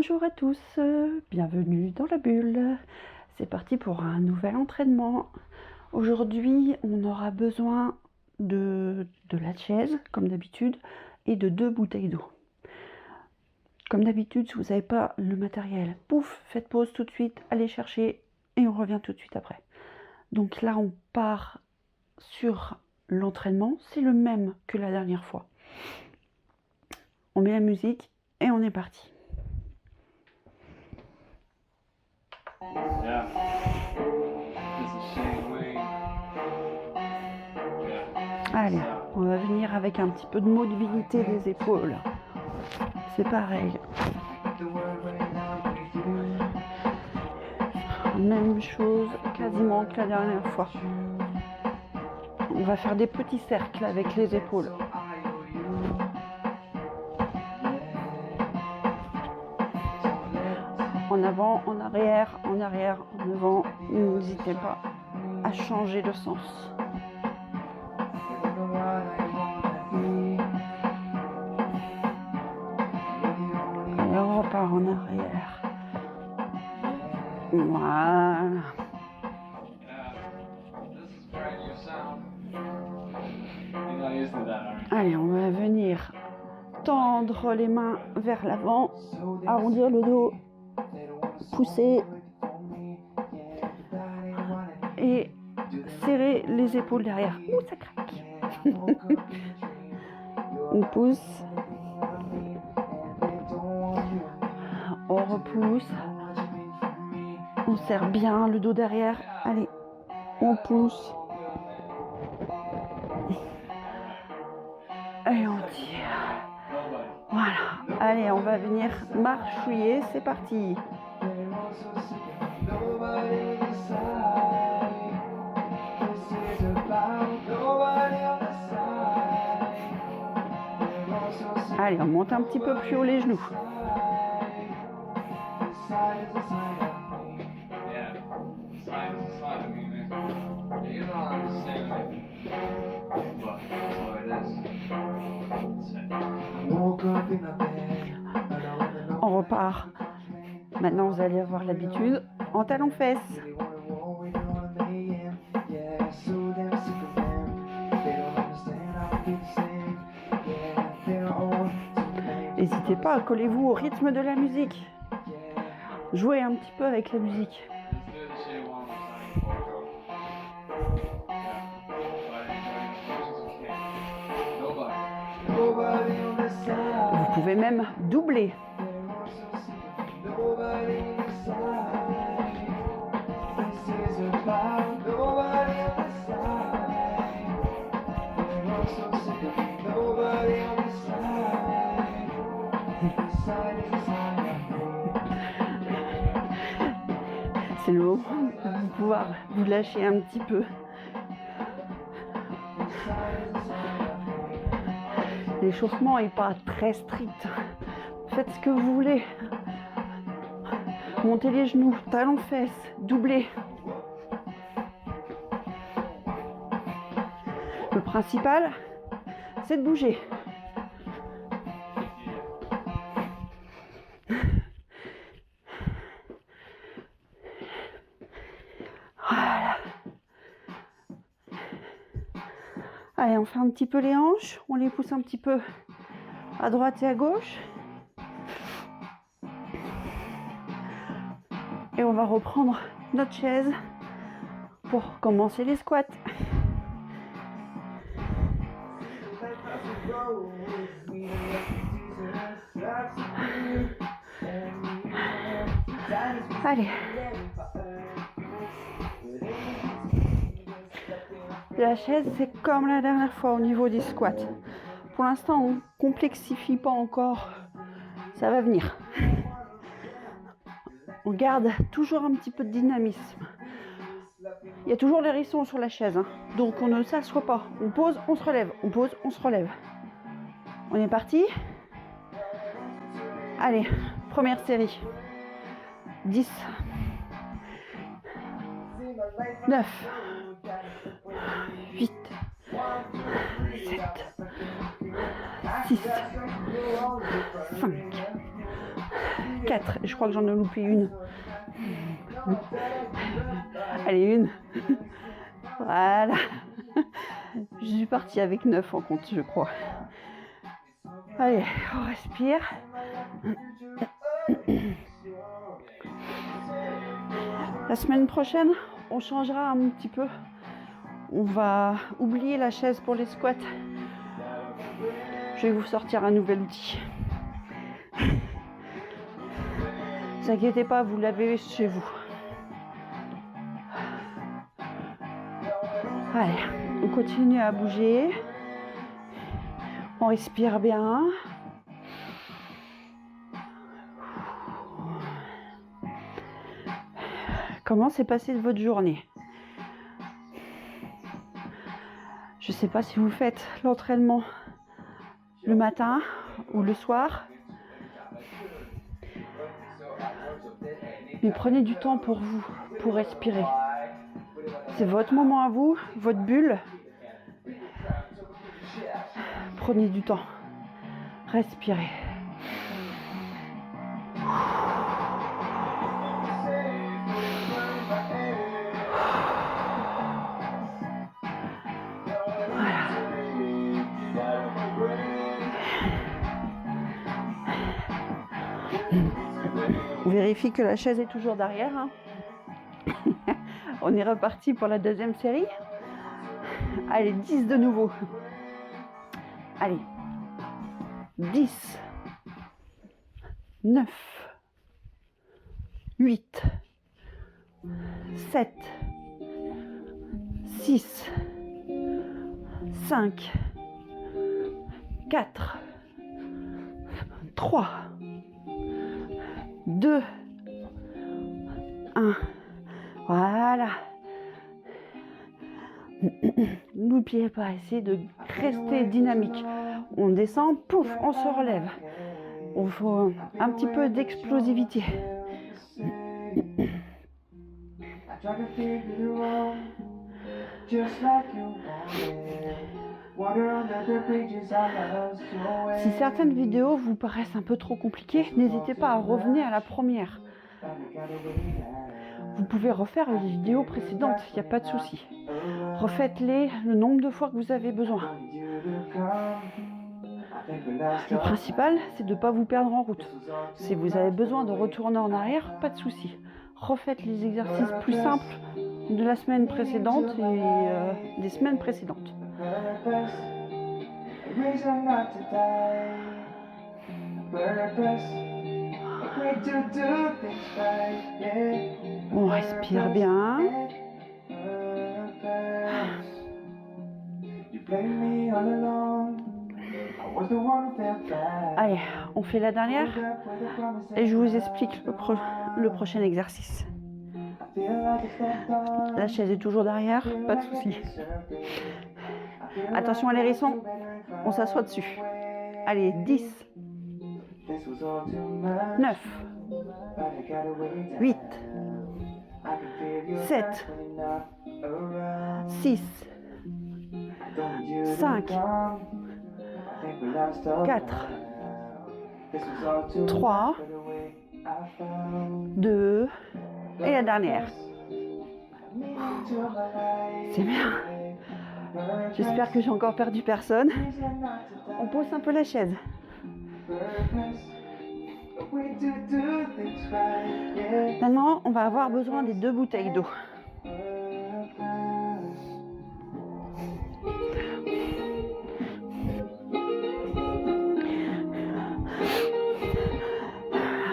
Bonjour à tous, bienvenue dans la bulle. C'est parti pour un nouvel entraînement. Aujourd'hui, on aura besoin de la chaise, comme d'habitude, et de 2 bouteilles d'eau. Comme d'habitude, si vous n'avez pas le matériel, pouf, faites pause tout de suite, allez chercher, et on revient tout de suite après. Donc là, on part sur l'entraînement, c'est le même que la dernière fois. On met la musique et on est parti. Yeah. This is Shane Wayne. Yeah. Allez, on va venir avec un petit peu de mobilité des épaules. C'est pareil. Même chose quasiment que la dernière fois. On va faire des petits cercles avec les épaules. En avant, en arrière, en avant. N'hésitez pas à changer de sens. Et on repart en arrière. Voilà. Allez, on va venir tendre les mains vers l'avant, arrondir le dos, pousser et serrer les épaules derrière. Ouh, ça craque. On pousse, on repousse, on serre bien le dos derrière. Allez, on pousse et on tire. Voilà. Allez, on va venir marchouiller. C'est parti. Allez, on monte un petit peu plus haut les genoux. On repart. Maintenant, vous allez avoir l'habitude en talons-fesses. N'hésitez pas, collez-vous au rythme de la musique. Jouez un petit peu avec la musique. Vous pouvez même doubler. C'est le moment de pouvoir vous lâcher un petit peu. L'échauffement n'est pas très strict. Faites ce que vous voulez. Montez les genoux, talons fesses, doublez. Le principal, c'est de bouger. Voilà. Allez, on fait un petit peu les hanches. On les pousse un petit peu à droite et à gauche. Et on va reprendre notre chaise pour commencer les squats. Allez. La chaise, c'est comme la dernière fois au niveau des squats. Pour l'instant, on ne complexifie pas encore. Ça va venir. On garde toujours un petit peu de dynamisme. Il y a toujours les hérissons sur la chaise, hein. Donc on ne s'assoit pas. On pose, on se relève. On pose, on se relève. On est parti. Allez, première série. 10, 9, 8, 7, 6, 5, 4, 4. Je crois que j'en ai loupé une. Allez, une. Voilà. Je suis partie avec 9 en compte, je crois. Allez, on respire. La semaine prochaine, on changera un petit peu. On va oublier la chaise pour les squats. Je vais vous sortir un nouvel outil. Ne vous inquiétez pas, vous l'avez chez vous. Allez, on continue à bouger. On respire bien. Comment s'est passée votre journée? Je ne sais pas si vous faites l'entraînement le matin ou le soir. Mais prenez du temps pour vous, pour respirer. C'est votre moment à vous, votre bulle. Prenez du temps. Respirez. Voilà. On vérifie que la chaise est toujours derrière. Hein. On est reparti pour la deuxième série. Allez, 10 de nouveau. Allez. 10. 9. 8. 7. 6. 5. 4. 3. 2. 1. Voilà. N'oubliez pas, essayez de rester dynamique. On descend, pouf, on se relève. Il faut un petit peu d'explosivité. Si certaines vidéos vous paraissent un peu trop compliquées, n'hésitez pas à revenir à la première. Vous pouvez refaire les vidéos précédentes, il n'y a pas de souci. Refaites-les le nombre de fois que vous avez besoin. Le principal, c'est de ne pas vous perdre en route. Si vous avez besoin de retourner en arrière, pas de souci. Refaites les exercices plus simples de la semaine précédente et des semaines précédentes. On respire bien. Allez, on fait la dernière et je vous explique le prochain exercice. La chaise est toujours derrière, pas de souci. Attention à l'hérisson, on s'assoit dessus. Allez, 10, 9, 8, 7, 6, 5, 4, 3, 2, et la dernière. C'est bien. J'espère que j'ai encore perdu personne. On pose un peu la chaise. Maintenant, on va avoir besoin des 2 bouteilles d'eau.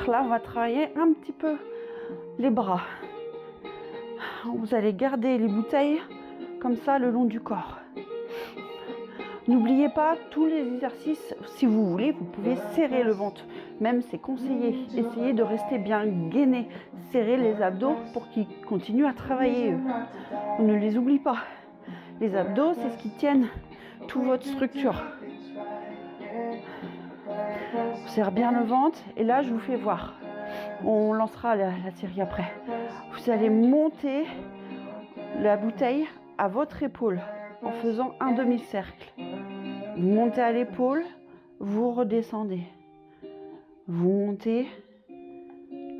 Alors là, on va travailler un petit peu les bras. Vous allez garder les bouteilles comme ça le long du corps. N'oubliez pas tous les exercices, si vous voulez, vous pouvez serrer le ventre. Même c'est conseillé. Essayez de rester bien gainé. Serrez les abdos pour qu'ils continuent à travailler. On ne les oublie pas. Les abdos, c'est ce qui tienne toute votre structure. On serre bien le ventre et là, je vous fais voir. On lancera la série après. Vous allez monter la bouteille à votre épaule en faisant un demi-cercle. Vous montez à l'épaule, vous redescendez. Vous montez,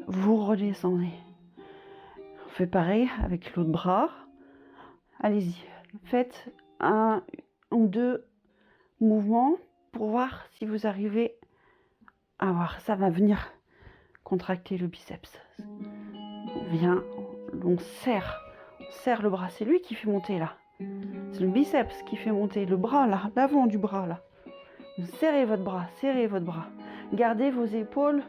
vous redescendez. On fait pareil avec l'autre bras. Allez-y, faites un ou deux mouvements pour voir si vous arrivez à voir. Ça va venir contracter le biceps. On vient, on serre le bras. C'est lui qui fait monter là. C'est le biceps qui fait monter le bras là, l'avant du bras là. Vous serrez votre bras, serrez votre bras. Gardez vos épaules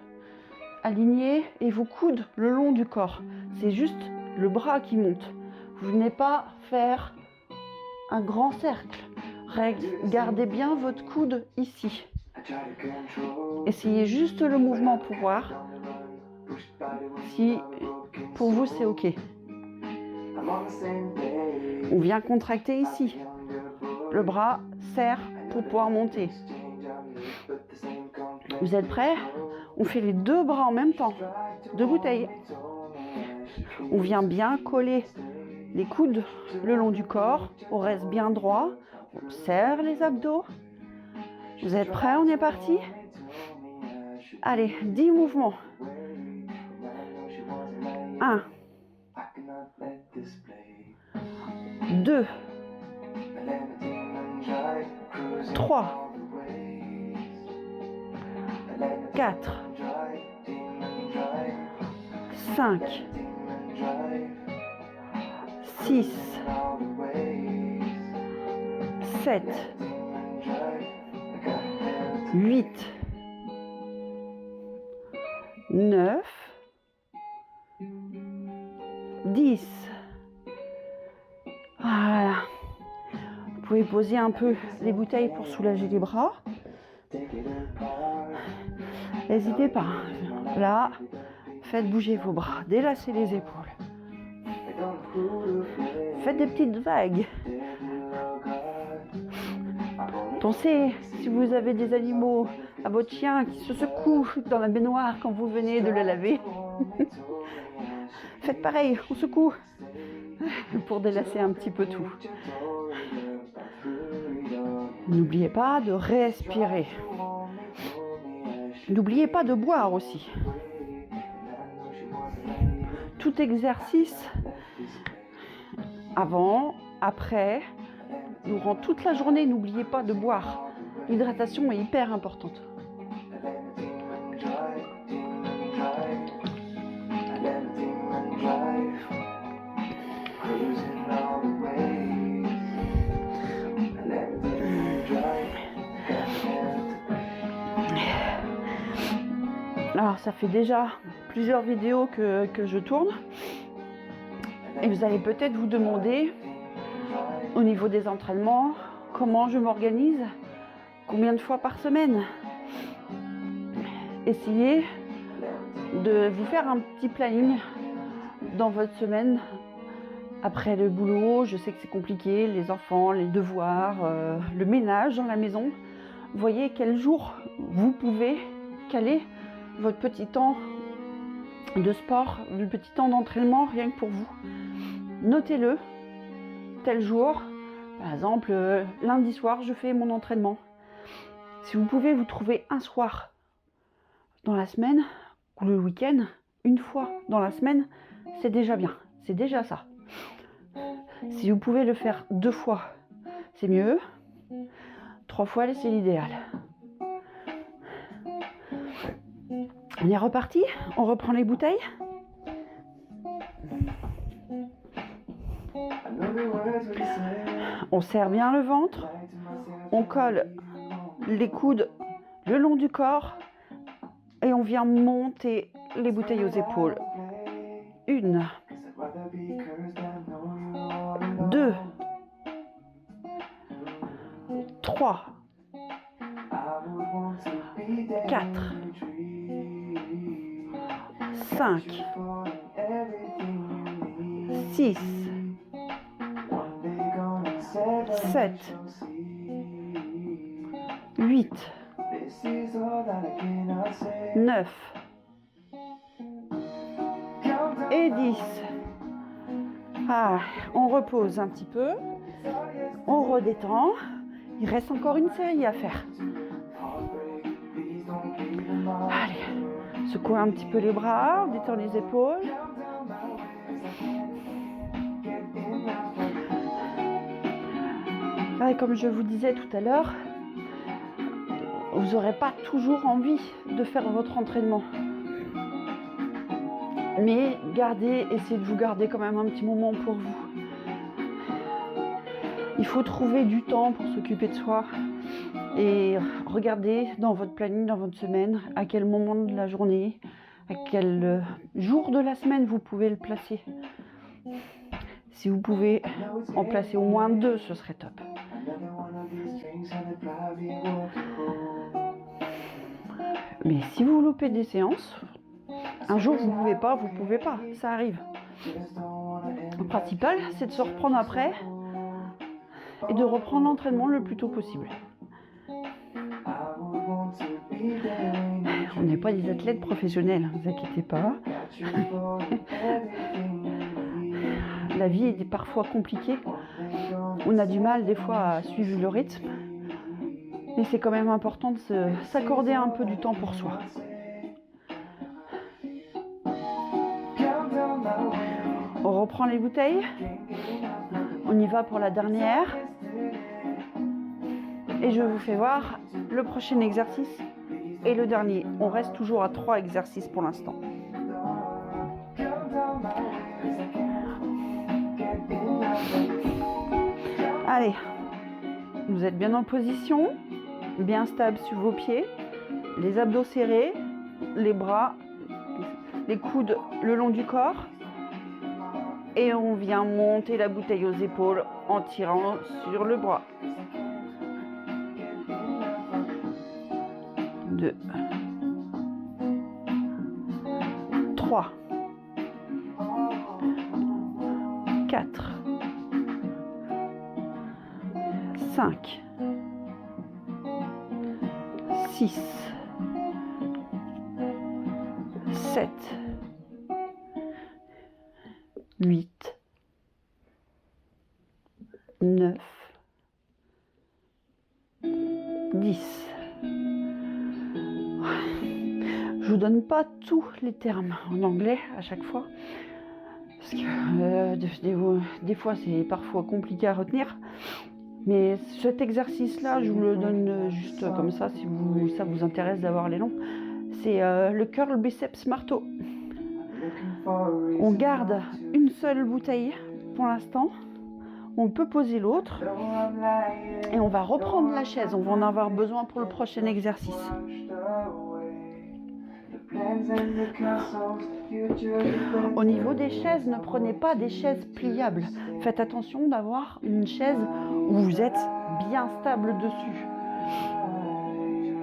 alignées et vos coudes le long du corps. C'est juste le bras qui monte. Vous venez pas faire un grand cercle. Gardez bien votre coude ici. Essayez juste le mouvement pour voir si pour vous c'est ok. On vient contracter ici. Le bras serre pour pouvoir monter. Vous êtes prêts? On fait les deux bras en même temps. Deux bouteilles. On vient bien coller les coudes le long du corps. On reste bien droit. On serre les abdos. Vous êtes prêts? On est parti? Allez, 10 mouvements. 1, 2, 3, 4, 5, 6, 7, 8, 9, 10. Voilà. Vous pouvez poser un peu les bouteilles pour soulager les bras. N'hésitez pas. Là, faites bouger vos bras. Délassez les épaules. Faites des petites vagues. Pensez, si vous avez des animaux, à votre chien qui se secoue dans la baignoire quand vous venez de le laver. Faites pareil, on secoue pour délasser un petit peu tout. N'oubliez pas de respirer. N'oubliez pas de boire aussi. Tout exercice, avant, après, durant toute la journée, n'oubliez pas de boire. L'hydratation est hyper importante. Alors ça fait déjà plusieurs vidéos que je tourne et vous allez peut-être vous demander au niveau des entraînements comment je m'organise, combien de fois par semaine. Essayez de vous faire un petit planning dans votre semaine après le boulot. Je sais que c'est compliqué, les enfants, les devoirs, le ménage dans la maison. Voyez quel jour vous pouvez caler votre petit temps de sport, le petit temps d'entraînement rien que pour vous. Notez-le, tel jour, par exemple lundi soir je fais mon entraînement. Si vous pouvez vous trouver un soir dans la semaine ou le week-end, une fois dans la semaine, c'est déjà bien, c'est déjà ça. Si vous pouvez le faire 2 fois, c'est mieux. 3 fois, c'est l'idéal. On est reparti, on reprend les bouteilles. On serre bien le ventre, on colle les coudes le long du corps et on vient monter les bouteilles aux épaules. 1, 2, 3, 4, 5, 6, 7, 8, 9 et 10. Ah, on repose un petit peu, on redétend. Il reste encore une série à faire. Allez, Secouez un petit peu les bras, on détend les épaules. Et comme je vous disais tout à l'heure, vous n'aurez pas toujours envie de faire votre entraînement. Mais essayez de vous garder quand même un petit moment pour vous. Il faut trouver du temps pour s'occuper de soi et regardez dans votre planning, dans votre semaine, à quel moment de la journée, à quel jour de la semaine vous pouvez le placer. Si vous pouvez en placer au moins 2, ce serait top. Mais si vous loupez des séances, un jour vous pouvez pas, ça arrive. Le principal, c'est de se reprendre après et de reprendre l'entraînement le plus tôt possible. On n'est pas des athlètes professionnels, ne vous inquiétez pas. La vie est parfois compliquée. On a du mal des fois à suivre le rythme. Mais c'est quand même important de s'accorder un peu du temps pour soi. On reprend les bouteilles. On y va pour la dernière. Et je vous fais voir le prochain exercice et le dernier. On reste toujours à 3 exercices pour l'instant. Allez, vous êtes bien en position, bien stable sur vos pieds, les abdos serrés, les bras, les coudes le long du corps. Et on vient monter la bouteille aux épaules en tirant sur le bras. 2, 3, 4, 5, 6, 7, 8, 9, 10. Je vous donne pas tous les termes en anglais à chaque fois, parce que des fois c'est parfois compliqué à retenir. Mais cet exercice-là, je vous le donne juste comme ça, si ça vous intéresse d'avoir les noms. C'est le curl biceps marteau. On garde une seule bouteille pour l'instant. On peut poser l'autre. Et on va reprendre la chaise. On va en avoir besoin pour le prochain exercice. Au niveau des chaises, ne prenez pas des chaises pliables. Faites attention d'avoir une chaise où vous êtes bien stable dessus.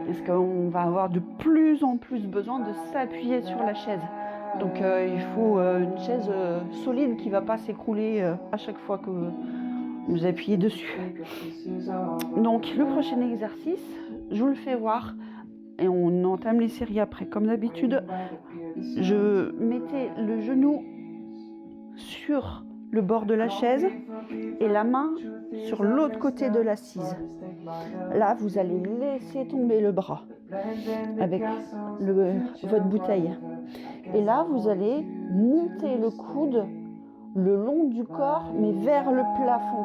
Parce qu'on va avoir de plus en plus besoin de s'appuyer sur la chaise. Donc il faut une chaise solide qui ne va pas s'écrouler à chaque fois que vous appuyez dessus. Donc le prochain exercice, je vous le fais voir. Et on entame les séries après. Comme d'habitude, je mettais le genou sur le bord de la chaise et la main sur l'autre côté de l'assise. Là, vous allez laisser tomber le bras avec votre bouteille. Et là, vous allez monter le coude le long du corps, mais vers le plafond.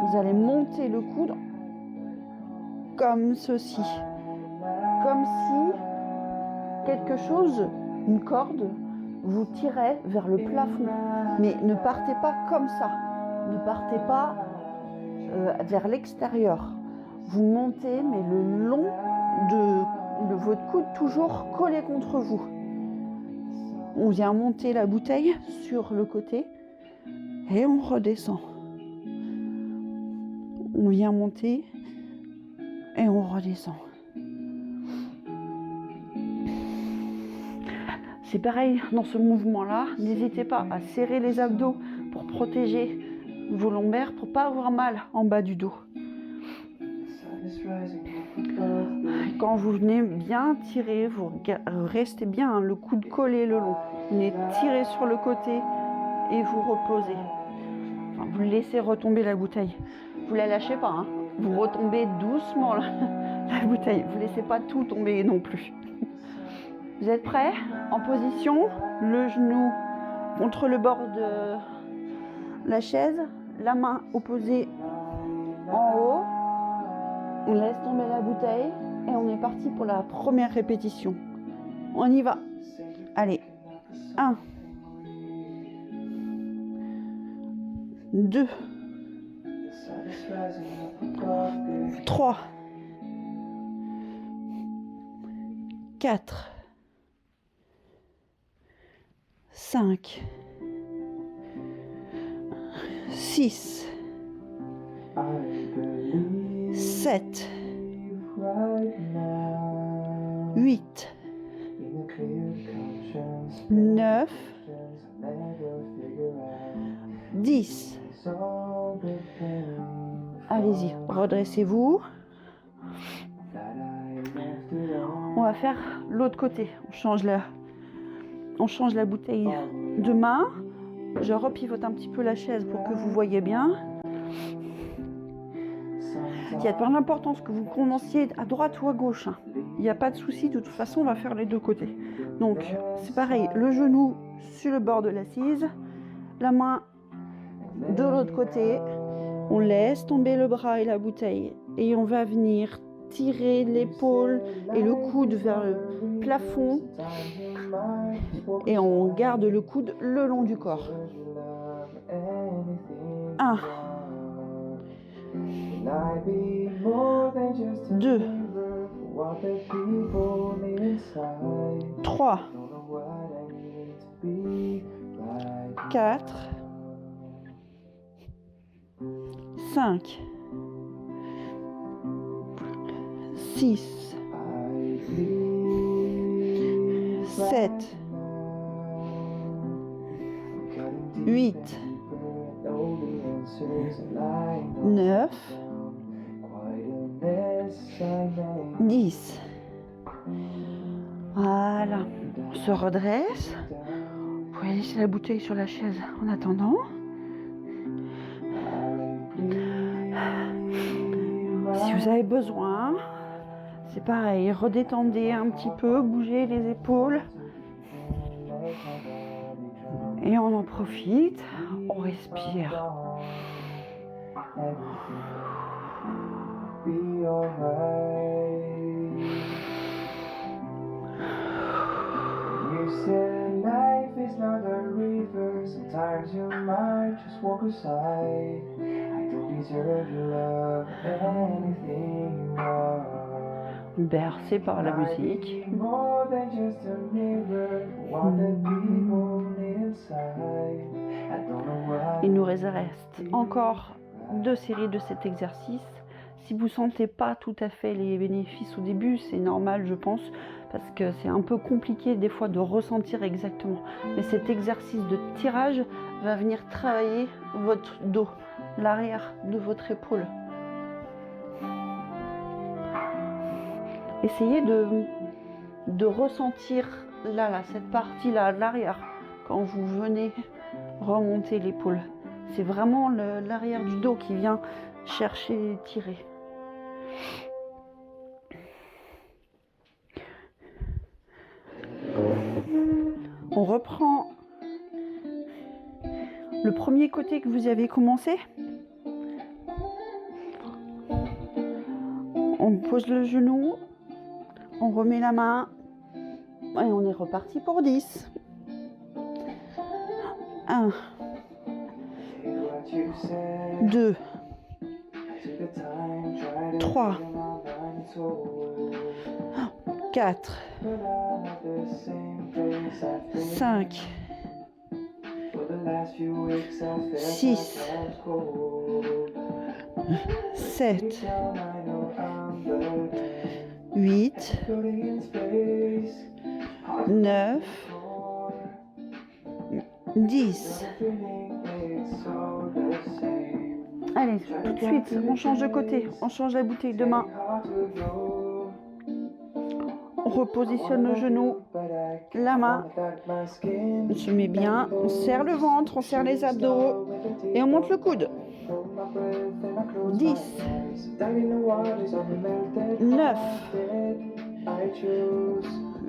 Vous allez monter le coude comme ceci. Comme si quelque chose, une corde, vous tirait vers le plafond. Mais ne partez pas comme ça. Ne partez pas vers l'extérieur. Vous montez, mais le long de votre coude, toujours collé contre vous. On vient monter la bouteille sur le côté et on redescend. On vient monter et on redescend. C'est pareil dans ce mouvement-là, n'hésitez pas à serrer les abdos pour protéger vos lombaires, pour ne pas avoir mal en bas du dos. Quand vous venez bien tirer, vous restez bien le coude collé le long. Vous venez tirer sur le côté et vous reposez. Enfin, vous laissez retomber la bouteille. Vous la lâchez pas, hein. Vous retombez doucement la bouteille. Vous ne laissez pas tout tomber non plus. Vous êtes prêts? En position, le genou contre le bord de la chaise, la main opposée en haut. On laisse tomber la bouteille et on est parti pour la première répétition. On y va. Allez. 1, 2, 3, 4, 5, 6, 7, 8, 9, 10. Allez-y, redressez-vous. On va faire l'autre côté. On change la bouteille de main. Je repivote un petit peu la chaise pour que vous voyez bien. Il n'y a pas d'importance que vous commenciez à droite ou à gauche. Il n'y a pas de souci, de toute façon on va faire les deux côtés. Donc c'est pareil, le genou sur le bord de l'assise, la main de l'autre côté, on laisse tomber le bras et la bouteille et on va venir tirer l'épaule et le coude vers le plafond et on garde le coude le long du corps. 1, 2, 3, 4, 5, 6, 7, 8, 9, 10. Voilà, on se redresse. Vous pouvez laisser la bouteille sur la chaise en attendant. Si vous avez besoin, c'est pareil, redétendez un petit peu, bougez les épaules. Et on en profite, on respire. Life is not a river, sometimes you might just walk aside. I don't deserve your love, anything you are. Bercé par la musique. More than just a mirror, what the people inside. I don't know why. Il nous reste encore 2 séries de cet exercice. Si vous ne sentez pas tout à fait les bénéfices au début, c'est normal je pense, parce que c'est un peu compliqué des fois de ressentir exactement. Mais cet exercice de tirage va venir travailler votre dos, l'arrière de votre épaule. Essayez de ressentir là, cette partie-là, l'arrière, quand vous venez remonter l'épaule. C'est vraiment l'arrière du dos qui vient chercher et tirer. On reprend le premier côté que vous avez commencé. On pose le genou, on remet la main et on est reparti pour 10. 1, 2, 3, 4, 5, 6, 7, 8, 9, 10. Allez, tout de suite, on change de côté, on change la bouteille de main. On repositionne le genou, la main, on se met bien, on serre le ventre, on serre les abdos et on monte le coude. 10, 9,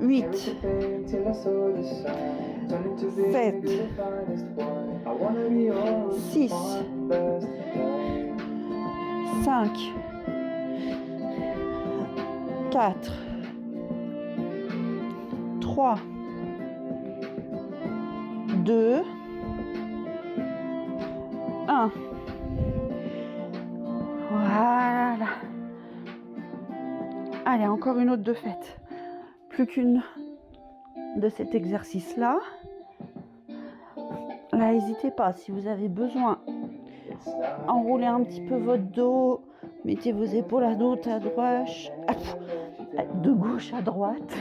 8, 7, 6, 5, 4, 3, 2, 1. Voilà. Allez, encore une autre de faite. Plus qu'une de cet exercice-là. Là, n'hésitez pas, si vous avez besoin, enroulez un petit peu votre dos, mettez vos épaules à droite, de gauche à droite.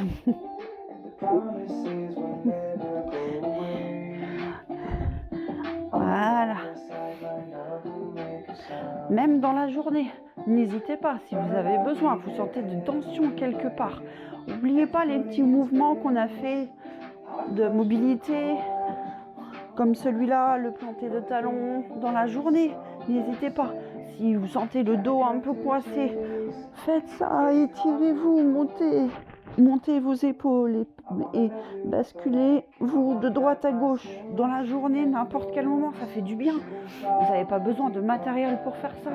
Voilà. Même dans la journée, n'hésitez pas, si vous avez besoin, vous sentez de tension quelque part. N'oubliez pas les petits mouvements qu'on a fait de mobilité, comme celui-là, le planté de talon dans la journée. N'hésitez pas. Si vous sentez le dos un peu coincé, faites ça, étirez-vous, montez vos épaules et basculez-vous de droite à gauche dans la journée, n'importe quel moment, ça fait du bien. Vous n'avez pas besoin de matériel pour faire ça.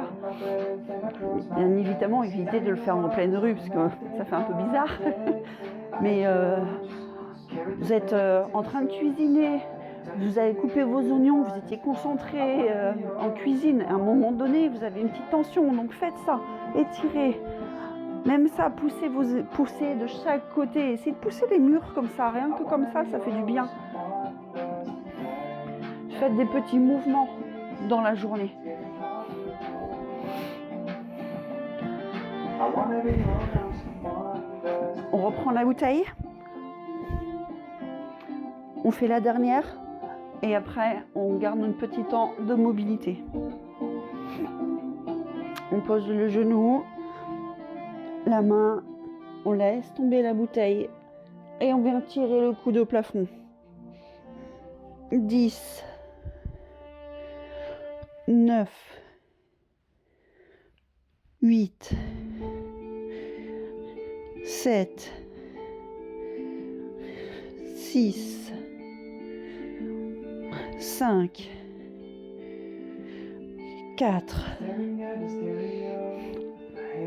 Bien évidemment, évitez de le faire en pleine rue parce que ça fait un peu bizarre. Mais vous êtes en train de cuisiner, vous avez coupé vos oignons, vous étiez concentré en cuisine. À un moment donné, vous avez une petite tension, donc faites ça, étirez. Même ça, poussez de chaque côté. Essayez de pousser les murs comme ça, rien que comme ça fait du bien. Faites des petits mouvements dans la journée. On reprend la bouteille. On fait la dernière. Et après, on garde un petit temps de mobilité. On pose le genou. La main, on laisse tomber la bouteille et on vient tirer le coude au plafond. 10, 9, 8, 7, 6, 5, 4,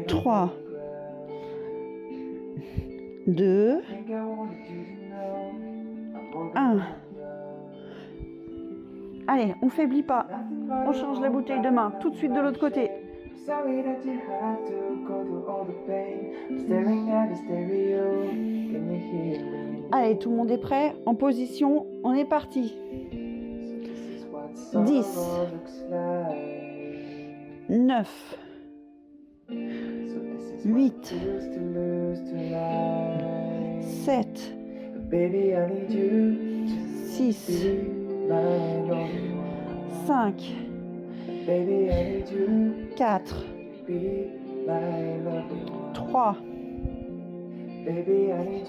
3, 2, 1. Allez, on faiblit pas. On change la bouteille de main tout de suite de l'autre côté. Allez, tout le monde est prêt? En position, on est parti. 10, 9, 8, 7, 6, 5, 4, 3,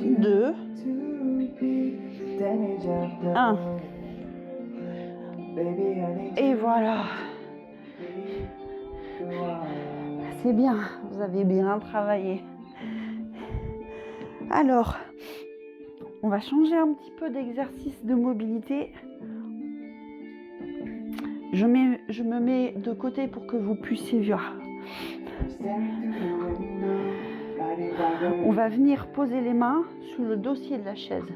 2, 1. Et voilà. C'est bien, vous avez bien travaillé. Alors, on va changer un petit peu d'exercice de mobilité. Je me mets de côté pour que vous puissiez voir. On va venir poser les mains sur le dossier de la chaise.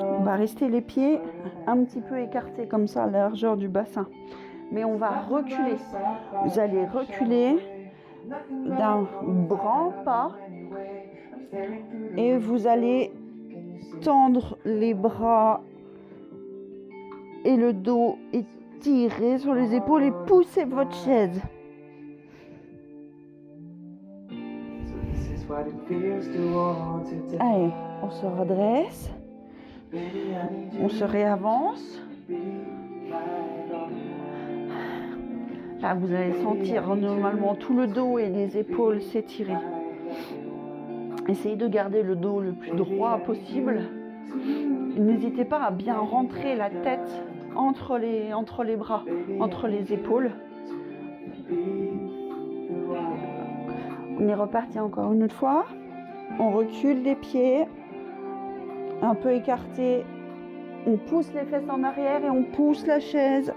On va rester les pieds un petit peu écartés comme ça à la largeur du bassin. Mais on va reculer. Vous allez reculer d'un grand pas et vous allez tendre les bras et le dos et tirer sur les épaules et pousser votre chaise. Allez, on se redresse, on se réavance. Là, vous allez sentir normalement tout le dos et les épaules s'étirer. Essayez de garder le dos le plus droit possible. N'hésitez pas à bien rentrer la tête entre les bras, entre les épaules. On est reparti encore une autre fois. On recule les pieds, un peu écartés. On pousse les fesses en arrière et on pousse la chaise.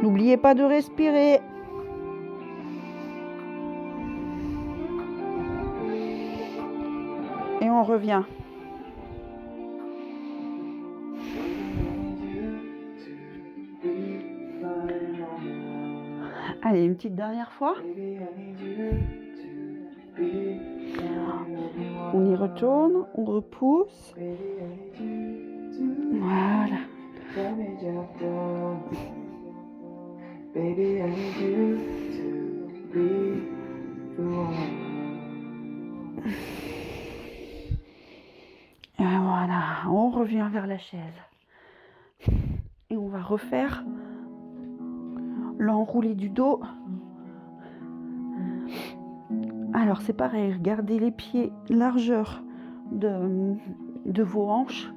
N'oubliez pas de respirer. Et on revient. Allez, une petite dernière fois. On y retourne, on repousse. Voilà. Baby, I need you to be the one. Et voilà, on revient vers la chaise. Et on va refaire l'enroulé du dos. Alors c'est pareil, regardez les pieds, largeur de vos hanches,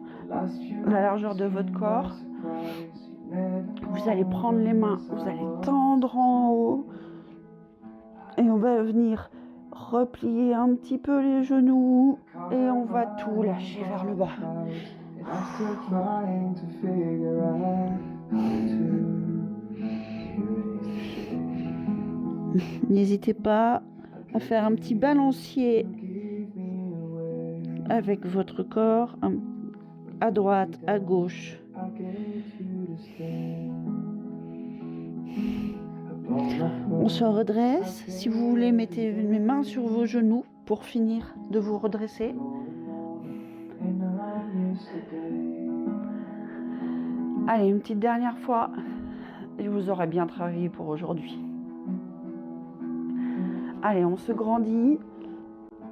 la largeur de votre corps. Vous allez prendre les mains, vous allez tendre en haut et on va venir replier un petit peu les genoux et on va tout lâcher vers le bas. N'hésitez pas à faire un petit balancier avec votre corps à droite, à gauche. On se redresse. Si vous voulez, mettez mes mains sur vos genoux pour finir de vous redresser. Allez, une petite dernière fois. Et vous aurez bien travaillé pour aujourd'hui. Allez, on se grandit.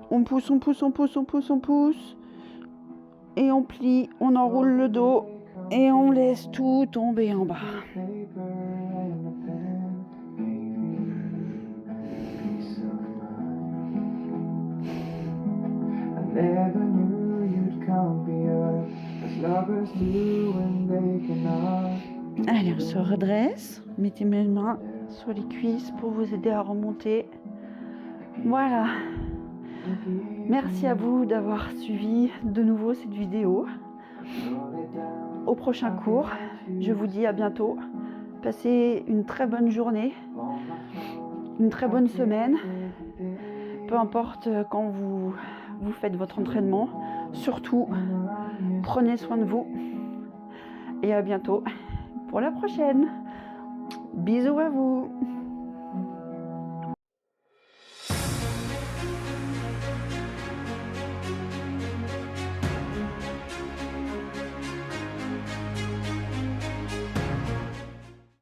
On pousse, on pousse, on pousse, on pousse, on pousse. Et on plie, on enroule le dos. Et on laisse tout tomber en bas. Allez, on se redresse. Mettez mes mains sur les cuisses pour vous aider à remonter. Voilà. Merci à vous d'avoir suivi de nouveau cette vidéo. Au prochain cours, je vous dis à bientôt. Passez une très bonne journée, une très bonne semaine. Peu importe quand vous faites votre entraînement. Surtout, prenez soin de vous. Et à bientôt pour la prochaine. Bisous à vous.